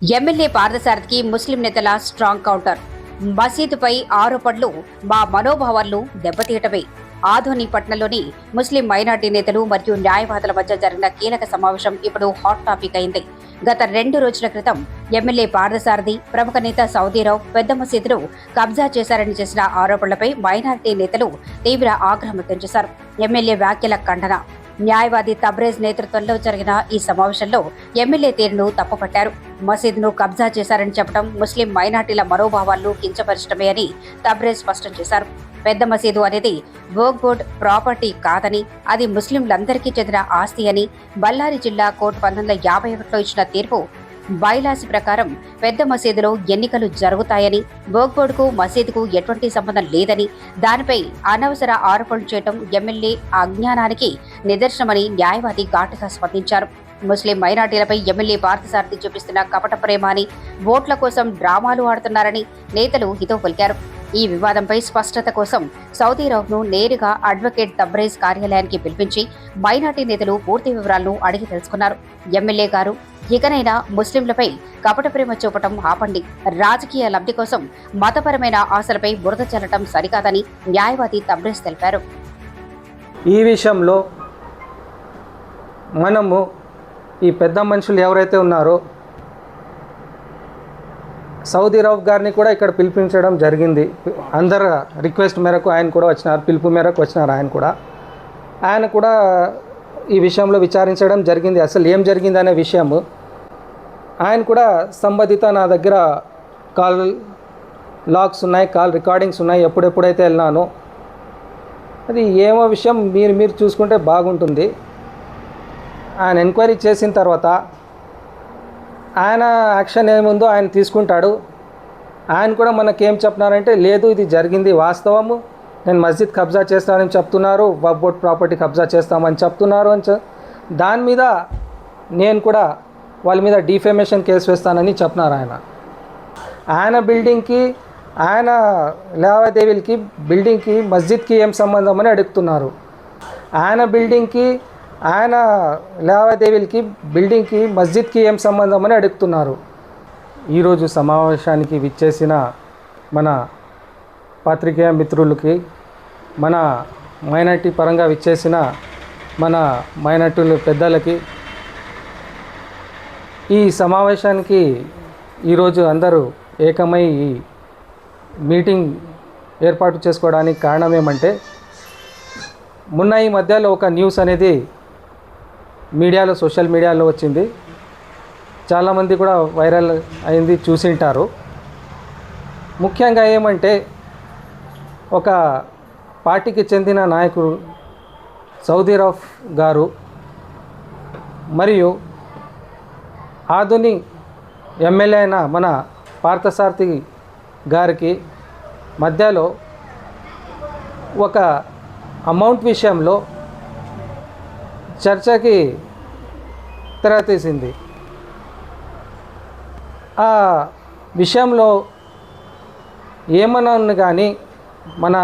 MLA పార్థసారథికి ముస్లిం నేతల strong counter. మసీదుపై ఆరోపణలు మా మనోభావాలను దెబ్బతీయటమే. ఆధోని పట్నంలోని ముస్లిం మైనార్టీ నేతలు మరియు న్యాయవాదుల మధ్య జరిగిన కీలక సమావేశం ఇప్పుడు హాట్ టాపిక్ అయింది. గత 2 రోజుల క్రితం ఎమ్మెల్యే పార్థసారథి, ప్రముఖ నేత సౌదీరావు పెద్ద మసీదును కబ్జా చేశారని చేసిన ఆరోపణలపై మైనార్టీ నేతలు తీవ్ర ఆగ్రహం వ్యక్తం చేశారు. ఎమ్మెల్యే వ్యాఖ్యల ఖండన. న్యాయవాది తబ్రేజ్ నేతృత్వంలో జరిగిన ఈ సమావేశంలో ఎమ్మెల్యే తీరును తప్పుపట్టారు. మసీదును కబ్జా చేశారని చెప్పడం ముస్లిం మైనార్టీల మనోభావాలను కించపరచడమే అని తబ్రేజ్ స్పష్టం చేశారు. పెద్ద మసీదు అనేది వక్ఫ్ బోర్డ్ ప్రాపర్టీ కాదని, అది ముస్లింలందరికీ చెందిన ఆస్తి అని బళ్ళారి జిల్లా కోర్టు 1951లో ఇచ్చిన తీర్పు బైలాస్ ప్రకారం పెద్ద మసీదులో ఎన్నికలు జరుగుతాయని, వక్ఫ్ బోర్డుకు మసీదుకు ఎటువంటి సంబంధం లేదని, దానిపై అనవసర ఆరోపణలు చేయడం ఎమ్మెల్యే అజ్ఞానానికి నిదర్శనమని న్యాయవాది ఘాటుగా స్పందించారు. ముస్లిం మైనార్టీలపై ఎమ్మెల్యే పార్థసారథి చూపిస్తున్న కపట ప్రేమ అని, ఓట్ల కోసం డ్రామాలు ఆడుతున్నారని నేతలు హితవు పలికారు. ఈ వివాదంపై స్పష్టత కోసం సౌదీరావును నేరుగా అడ్వకేట్ తబ్రేజ్ కార్యాలయానికి పిలిపించి మైనార్టీ నేతలు పూర్తి వివరాలను అడిగి తెలుసుకున్నారు. ఎమ్మెల్యే గారు, ఇకనైనా ముస్లింలపై కపట ప్రేమ చూపటం ఆపండి. రాజకీయ లబ్ధి కోసం మతపరమైన ఆశలపై బురద చల్లటం సరికాదని న్యాయవాది తబ్రేజ్ తెలిపారు. ఈ విషయంలో మనము ఈ పెద్ద మనుషులు ఎవరైతే ఉన్నారో సౌదీరావు గారిని కూడా ఇక్కడ పిలిపించడం జరిగింది. అందరు రిక్వెస్ట్ మేరకు ఆయన కూడా వచ్చినారు, పిలుపు మేరకు వచ్చినారు. ఆయన కూడా ఈ విషయంలో విచారించడం జరిగింది. అసలు ఏం జరిగింది అనే విషయము ఆయన కూడా సంబంధిత నా దగ్గర కాల్ లాగ్స్ ఉన్నాయి, కాల్ రికార్డింగ్స్ ఉన్నాయి, ఎప్పుడెప్పుడైతే వెళ్ళినానో అది ఏమో విషయం మీరు చూసుకుంటే బాగుంటుంది. ఆయన ఎంక్వైరీ చేసిన తర్వాత ఆయన యాక్షన్ ఏముందో ఆయన తీసుకుంటాడు. ఆయన కూడా మనకేం చెప్తున్నారంటే, లేదు ఇది జరిగింది వాస్తవము, నేను మస్జిద్ కబ్జా చేస్తానని చెప్తున్నారు, వక్ఫ్ బోర్డ్ ప్రాపర్టీ కబ్జా చేస్తామని చెప్తున్నారు అని దాని మీద నేను కూడా వాళ్ళ మీద డిఫేమేషన్ కేసు వేస్తానని చెప్తున్నారు. ఆయన బిల్డింగ్కి, ఆయన లావాదేవీలకి, బిల్డింగ్కి మస్జిద్కి ఏం సంబంధం అని అడుగుతున్నారు. ఆయన బిల్డింగ్కి, ఆయన లావాదేవీలకి, బిల్డింగ్కి మస్జిద్కి ఏం సంబంధం అని అడుగుతున్నారు. ఈరోజు సమావేశానికి విచ్చేసిన మన పాత్రికేయ మిత్రులకి, మన మైనార్టీ పరంగా విచ్చేసిన మన మైనార్టీల పెద్దలకి, ఈ సమావేశానికి ఈరోజు అందరూ ఏకమై ఈ మీటింగ్ ఏర్పాటు చేసుకోవడానికి కారణం ఏమంటే, మొన్న ఈ మధ్యలో ఒక న్యూస్ అనేది మీడియాలో, సోషల్ మీడియాలో వచ్చింది. చాలామంది కూడా వైరల్ అయింది, చూసింటారు. ముఖ్యంగా ఏమంటే, ఒక పార్టీకి చెందిన నాయకుడు సౌదీరావు గారు మరియు ఆధుని ఎమ్మెల్యే అయిన మన పార్థసారథి గారికి మధ్యలో ఒక అమౌంట్ విషయంలో చర్చకి తెరతీసింది. ఆ విషయంలో ఏమన్నా కానీ మన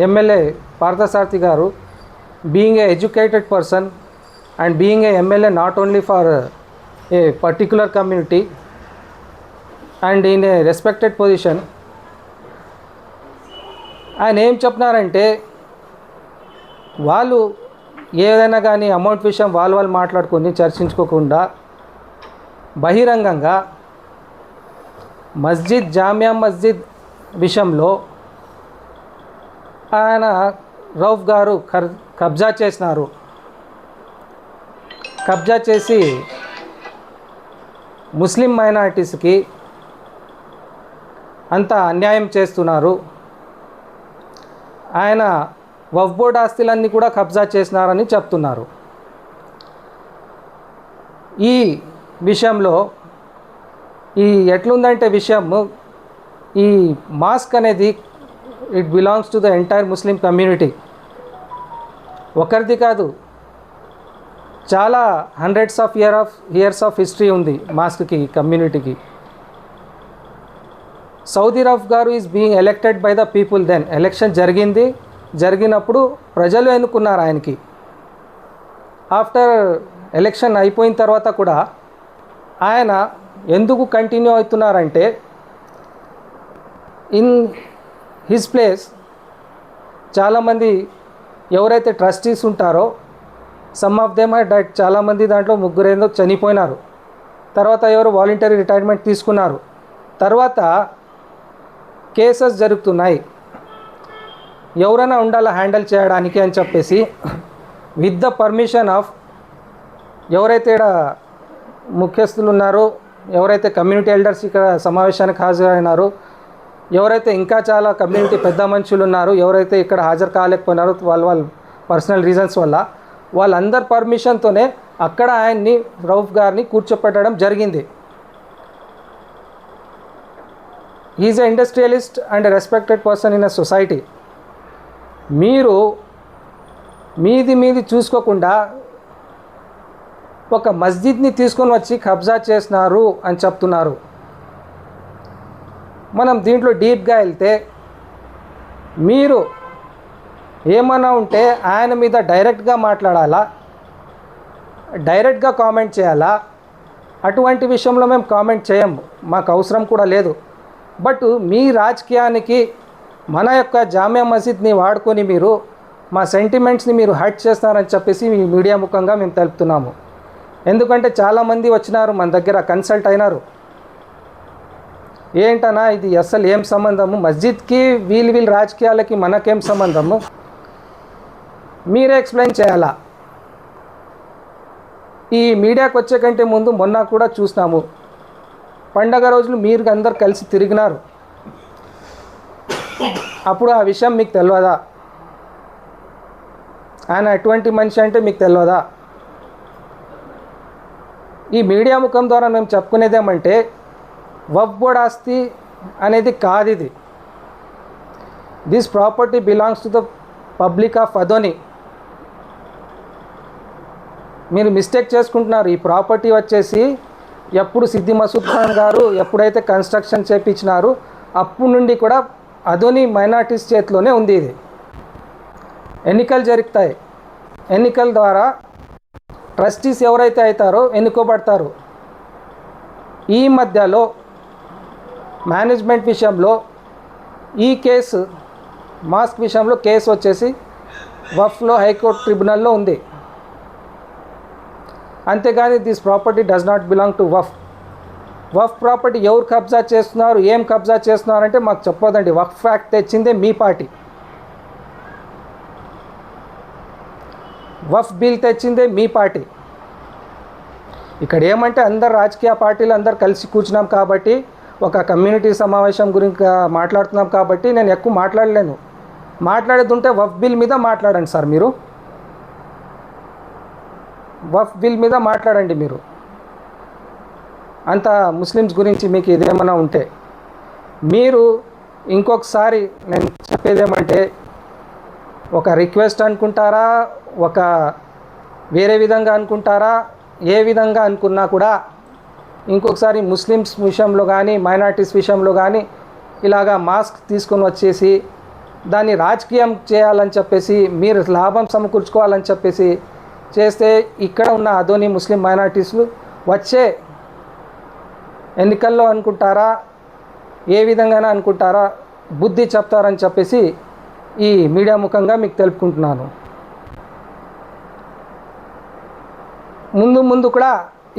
ఎమ్మెల్యే పార్థసారథి గారు, being a educated person and being a MLA not only for a particular community and in a respected position, ఆయన ఏం చెప్తున్నారంటే, వాళ్ళు ఏదైనా కానీ అమౌంట్ విషయం వాళ్ళు మాట్లాడుకొని చర్చించుకోకుండా బహిరంగంగా మస్జిద్, జామియా మస్జిద్ విషయంలో ఆయన రౌఫ్ గారు కబ్జా చేసినారు. కబ్జా చేసి ముస్లిం మైనారిటీస్కి అంత అన్యాయం చేస్తున్నారు. ఆయన వక్ఫ్ బోర్డ్ ఆస్తులన్నీ కూడా కబ్జా చేసినారని చెప్తున్నారు. ఈ విషయంలో ఎట్లుందంటే విషయం, ఈ మాస్క్ అనేది it belongs to the entire Muslim community. ఒకరిది కాదు, చాలా hundreds of years of history ఉంది మాస్క్కి, కమ్యూనిటీకి. సౌదీరావు గారు is being elected by the people. Then election జరిగినప్పుడు ప్రజలు ఎన్నుకున్నారు ఆయనకి. ఆఫ్టర్ ఎలక్షన్ అయిపోయిన తర్వాత కూడా ఆయన ఎందుకు కంటిన్యూ అవుతున్నారంటే ఇన్ హిస్ ప్లేస్ చాలామంది ఎవరైతే ట్రస్టీస్ ఉంటారో some of them are dead, చాలామంది దాంట్లో ముగ్గురు ఏందో చనిపోయినారు. తర్వాత ఎవరు వాలంటరీ రిటైర్మెంట్ తీసుకున్నారు. తర్వాత కేసెస్ జరుగుతున్నాయి, ఎవరైనా ఉండాలా హ్యాండిల్ చేయడానికి అని చెప్పేసి విత్ ద పర్మిషన్ ఆఫ్ ఎవరైతే ఇక్కడ ముఖ్యస్థులు ఉన్నారో, ఎవరైతే కమ్యూనిటీ ఎల్డర్స్ ఇక్కడ సమావేశానికి హాజరైనారో, ఎవరైతే ఇంకా చాలా కమ్యూనిటీ పెద్ద మనుషులు ఉన్నారు, ఎవరైతే ఇక్కడ హాజరు కాలేకపోయినారో వాళ్ళ పర్సనల్ రీజన్స్ వల్ల, వాళ్ళందరి పర్మిషన్తోనే అక్కడ ఆయన్ని రౌఫ్ గారిని కూర్చోపెట్టడం జరిగింది. Is a industrialist and respected person in a society. మీరు మీది చూసుకోకుండా ఒక మస్జిద్ని తీసుకొని వచ్చి కబ్జా చేసినారు అని చెప్తున్నారు. మనం దీంట్లో డీప్గా వెళ్తే మీరు ఏమన్నా ఉంటే ఆయన మీద డైరెక్ట్గా మాట్లాడాలా, డైరెక్ట్గా కామెంట్ చేయాలా. అటువంటి విషయంలో మేము కామెంట్ చేయము, మాకు అవసరం కూడా లేదు. బట్ మీ రాజకీయానికి మన యొక్క జామియా మసీద్ని వాడుకొని మీరు మా సెంటిమెంట్స్ని మీరు హర్ట్ చేస్తారని చెప్పేసి మీ మీడియా ముఖంగా మేము తెలుపుతున్నాము. ఎందుకంటే చాలామంది వచ్చినారు మన దగ్గర, కన్సల్ట్ అయినారు. ఏంటన్నా ఇది అసలు ఏం సంబంధము, మస్జిద్కి వీళ్ళ రాజకీయాలకి మనకేం సంబంధము, మీరే ఎక్స్ప్లెయిన్ చేయాలా. ఈ మీడియాకు వచ్చే కంటే ముందు మొన్న కూడా చూసినాము, పండగ రోజులు మీరు అందరు కలిసి తిరిగినారు. అప్పుడు ఆ విషయం మీకు తెలియదా? ఆయన ఎటువంటి మనిషి అంటే మీకు తెలియదా? ఈ మీడియా ముఖం ద్వారా మేము చెప్పుకునేదేమంటే వక్ఫ్ బోర్డ్ ఆస్తి అనేది కాదు ఇది. This property belongs to the public of Adoni. మీరు మిస్టేక్ చేసుకుంటున్నారు. ఈ ప్రాపర్టీ వచ్చేసి ఎప్పుడు సిద్ది మసూద్ ఖాన్ గారు ఎప్పుడైతే కన్స్ట్రక్షన్ చేయించినారు అప్పటి నుండి కూడా అదోని మైనార్టీస్ చేతిలోనే ఉంది. ఇది ఎన్నికలు జరుగుతాయి, ఎన్నికల ద్వారా ట్రస్టీస్ ఎవరైతే అవుతారో ఎన్నుకోబడతారు. ఈ మధ్యలో మేనేజ్మెంట్ విషయంలో ఈ కేసు, మాస్క్ విషయంలో కేసు వచ్చేసి వక్ఫ్లో హైకోర్టు ట్రిబ్యునల్లో ఉంది. అంతేగాని this property does not belong to Waqf. Waqf property ఎవరు కబ్జా చేస్తున్నారు, ఏం కబ్జా చేస్తున్నారంటే మాకు చెప్పొద్దండి. వక్ఫ్ యాక్ట్ తెచ్చిందే మీ పార్టీ, వక్ఫ్ బిల్ తెచ్చిందే మీ పార్టీ. ఇక్కడ ఏమంటే అందరు రాజకీయ పార్టీలు అందరు కలిసి కూర్చున్నాం కాబట్టి, ఒక కమ్యూనిటీ సమావేశం గురించి మాట్లాడుతున్నాం కాబట్టి నేను ఎక్కువ మాట్లాడలేను. మాట్లాడేది ఉంటే వక్ఫ్ బిల్ మీద మాట్లాడండి సార్. మీరు వక్ఫ్ బిల్ మీద మాట్లాడండి. మీరు అంత ముస్లిమ్స్ గురించి మీకు ఇదేమన్నా ఉంటే. మీరు ఇంకొకసారి నేను చెప్పేదేమంటే, ఒక రిక్వెస్ట్ అనుకుంటారా, ఒక వేరే విధంగా అనుకుంటారా, ఏ విధంగా అనుకున్నా కూడా ఇంకొకసారి ముస్లిమ్స్ విషయంలో కానీ మైనార్టీస్ విషయంలో కానీ ఇలాగా మాస్క్ తీసుకొని వచ్చేసి దాన్ని రాజకీయం చేయాలని చెప్పేసి, మీరు లాభం సమకూర్చుకోవాలని చెప్పేసి చేస్తే ఇక్కడ ఉన్న అదోని ముస్లిం మైనార్టీస్లు వచ్చే ఎన్నికల్లో అనుకుంటారా, ఏ విధంగానే అనుకుంటారా, బుద్ధి చెప్తారని చెప్పేసి ఈ మీడియా ముఖంగా మీకు తెలుపుకుంటున్నాను. ముందు కూడా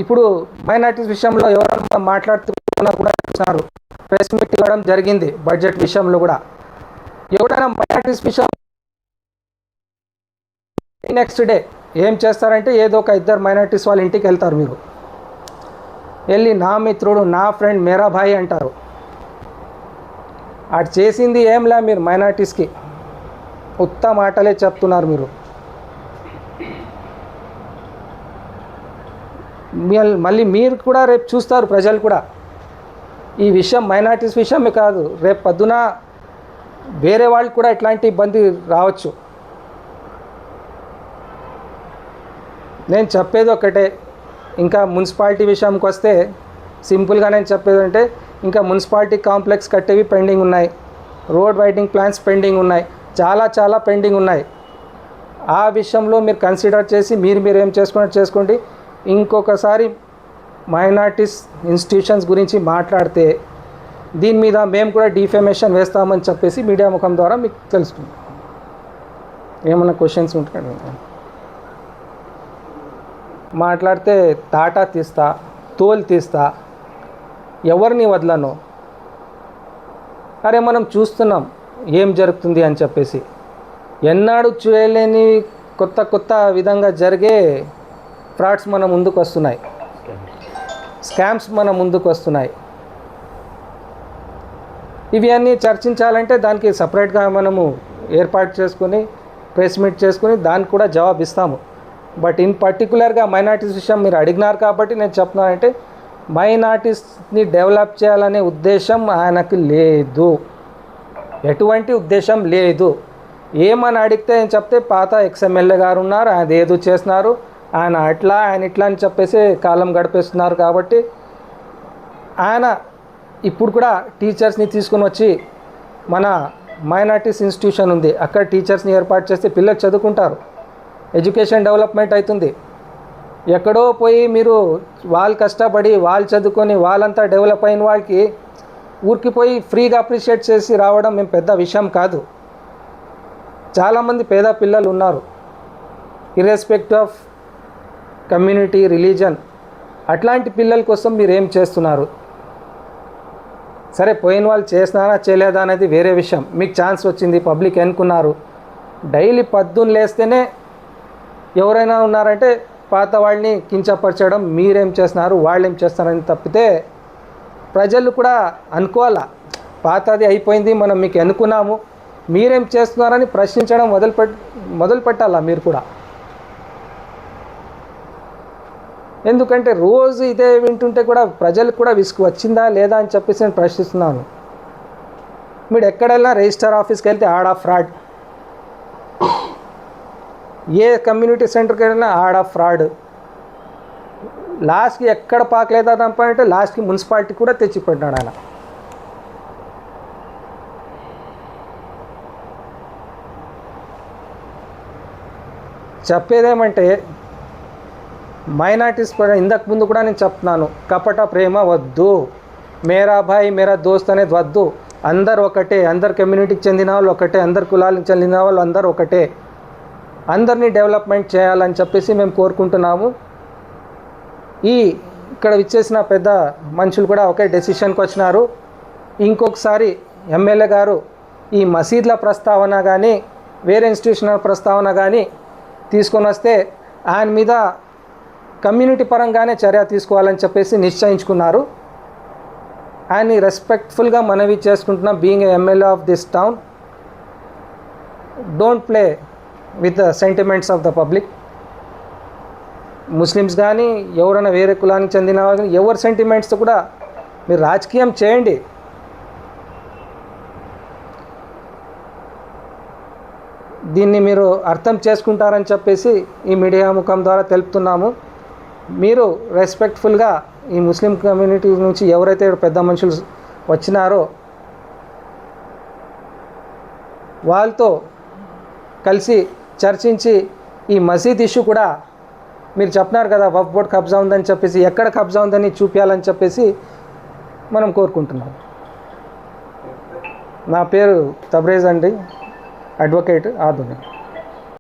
ఇప్పుడు మైనార్టీస్ విషయంలో ఎవరైనా మాట్లాడుతున్నా కూడా చూస్తున్నారు, ప్రెస్ మీట్ ఇవ్వడం జరిగింది. బడ్జెట్ విషయంలో కూడా ఎవరైనా మైనార్టీస్ విషయం నెక్స్ట్ డే ఏం చేస్తారంటే ఏదో ఒక ఇద్దరు మైనార్టీస్ వాళ్ళ ఇంటికి వెళ్తారు. మీరు వెళ్ళి నా మిత్రుడు, నా ఫ్రెండ్, మేరా భాయ్ అంటారు. అటు చేసింది ఏంలా, మీరు మైనార్టీస్కి ఉత్త మాటలే చెప్తున్నారు. మీరు మళ్ళీ మీరు కూడా రేపు చూస్తారు, ప్రజలు కూడా ఈ విషయం మైనార్టీస్ విషయమే కాదు, రేపు పొద్దున వేరే వాళ్ళు కూడా ఇట్లాంటి ఇబ్బంది రావచ్చు. నేను చెప్పేది ఒకటే, ఇంకా మున్సిపాలిటీ విషయంకి వస్తే సింపుల్గా నేను చెప్పేది అంటే, ఇంకా మున్సిపాలిటీ కాంప్లెక్స్ కట్టేవి పెండింగ్ ఉన్నాయి, రోడ్ వైడింగ్ ప్లాన్స్ పెండింగ్ ఉన్నాయి, చాలా పెండింగ్ ఉన్నాయి. ఆ విషయంలో మీరు కన్సిడర్ చేసి మీరు ఏం చేసుకున్నట్టు చేసుకోండి. ఇంకొకసారి మైనార్టీస్ ఇన్స్టిట్యూషన్స్ గురించి మాట్లాడితే దీని మీద మేము కూడా డిఫెమేషన్ వేస్తామని చెప్పేసి మీడియా ముఖం ద్వారా మీకు తెలుస్తుంది. ఏమన్నా క్వశ్చన్స్ ఉంటాయి? మాట్లాడితే తాటా తీస్తా, తోలు తీస్తా, ఎవరిని వదలను. అరే మనం చూస్తున్నాం ఏం జరుగుతుంది అని చెప్పేసి. ఎన్నాడు చేయలేని కొత్త కొత్త విధంగా జరిగే ఫ్రాడ్స్ మన ముందుకు వస్తున్నాయి, స్కామ్స్ మన ముందుకు వస్తున్నాయి. ఇవి అన్నీ చర్చించాలంటే దానికి సపరేట్గా మనము ఏర్పాటు చేసుకొని ప్రెస్ మీట్ చేసుకొని దానికి కూడా జవాబు ఇస్తాము. బట్ ఇన్ పర్టికులర్గా మైనార్టీస్ విషయం మీరు అడిగినారు కాబట్టి నేను చెప్తున్నానంటే మైనార్టీస్ని డెవలప్ చేయాలనే ఉద్దేశం ఆయనకు లేదు, ఎటువంటి ఉద్దేశం లేదు. ఏమని అడిగితే అని చెప్తే పాత ఎక్స్ఎమ్మెల్యే గారు ఉన్నారు, ఆయన ఏదో చేస్తున్నారు, ఆయన అట్లా ఆయన ఇట్లా అని చెప్పేసి కాలం గడిపేస్తున్నారు. కాబట్టి ఆయన ఇప్పుడు కూడా టీచర్స్ని తీసుకుని వచ్చి మన మైనార్టీస్ ఇన్స్టిట్యూషన్ ఉంది అక్కడ టీచర్స్ని ఏర్పాటు చేస్తే పిల్లలు చదువుకుంటారు, ఎడ్యుకేషన్ డెవలప్మెంట్ అవుతుంది. ఎక్కడో పోయి మీరు వాళ్ళు కష్టపడి వాళ్ళు చదువుకొని వాళ్ళంతా డెవలప్ అయిన వాళ్ళకి ఊరికి పోయి ఫ్రీగా అప్రిషియేట్ చేసి రావడం మేము పెద్ద విషయం కాదు. చాలామంది పేద పిల్లలు ఉన్నారు, ఇర్రెస్పెక్టివ్ ఆఫ్ కమ్యూనిటీ, రిలీజన్. అట్లాంటి పిల్లల కోసం మీరు ఏం చేస్తున్నారు? సరే పోయిన వాళ్ళు చేసినారా చేయలేదా అనేది వేరే విషయం. మీకు ఛాన్స్ వచ్చింది, పబ్లిక్ ఎన్నుకున్నారు. డైలీ పొద్దున్న లేస్తేనే ఎవరైనా ఉన్నారంటే పాత వాళ్ళని కించపరచడం, మీరేం చేస్తున్నారు వాళ్ళు ఏం చేస్తున్నారని తప్పితే ప్రజలు కూడా అనుకోవాలా పాతది అయిపోయింది, మనం మీకు ఎన్నుకున్నాము, మీరేం చేస్తున్నారని ప్రశ్నించడం మొదలు పెట్టాలా మీరు కూడా. ఎందుకంటే రోజు ఇదే వింటుంటే కూడా ప్రజలకు కూడా విసుగు వచ్చిందా లేదా అని చెప్పేసి నేను ప్రశ్నిస్తున్నాను. మీరు ఎక్కడైనా రిజిస్టర్ ఆఫీస్కి వెళ్తే ఆడ ఫ్రాడ్, ఏ కమ్యూనిటీ సెంటర్కి వెళ్ళినా ఆడ ఫ్రాడ్. లాస్ట్కి ఎక్కడ పాకలేదా తప్పంటే లాస్ట్కి మున్సిపాలిటీ కూడా తెచ్చిపెట్టినాడు ఆయన. చెప్పేదేమంటే మైనార్టీస్ ఇంతకు ముందు కూడా నేను చెప్తున్నాను, కపట ప్రేమ వద్దు, మేరా భాయ్ మేరా దోస్త్ అనేది వద్దు. అందరు ఒకటే, అందరు కమ్యూనిటీకి చెందిన వాళ్ళు ఒకటే, అందరు కులాలకు చెందిన వాళ్ళు అందరు ఒకటే, అందరినీ డెవలప్మెంట్ చేయాలని చెప్పేసి మేము కోరుకుంటున్నాము. ఇక్కడ విచ్చేసిన పెద్ద మనుషులు కూడా ఒకే డెసిషన్కి వచ్చినారు. ఇంకొకసారి ఎమ్మెల్యే గారు ఈ మసీద్ల ప్రస్తావన కానీ వేరే ఇన్స్టిట్యూషనల్ ప్రస్తావన కానీ తీసుకొని వస్తే ఆయన మీద కమ్యూనిటీ పరంగానే చర్య తీసుకోవాలని చెప్పేసి నిశ్చయించుకున్నారు. ఆయన్ని రెస్పెక్ట్ఫుల్గా మనవి చేసుకుంటున్నాం. Being a MLA of this town, don't play with the sentiments of the public. Muslims కానీ ఎవరైనా వేరే కులానికి చెందిన వాళ్ళు కానీ ఎవరి సెంటిమెంట్స్తో కూడా మీరు రాజకీయం చేయండి. దీన్ని మీరు అర్థం చేసుకుంటారని చెప్పేసి ఈ మీడియా ముఖం ద్వారా తెలుపుతున్నాము. మీరు రెస్పెక్ట్ఫుల్గా ఈ ముస్లిం కమ్యూనిటీ నుంచి ఎవరైతే పెద్ద మనుషులు వచ్చినారో వాళ్ళతో కలిసి చర్చించి ఈ మసీద్ ఇష్యూ కూడా మీరు చెప్పినారు కదా వక్ఫ్ బోర్డ్ కబ్జా ఉందని చెప్పేసి, ఎక్కడ కబ్జా ఉందని చూపించాలని చెప్పేసి మనం కోరుకుంటున్నాం. నా పేరు తబ్రేజ్ అండి, అడ్వకేట్ ఆదుని.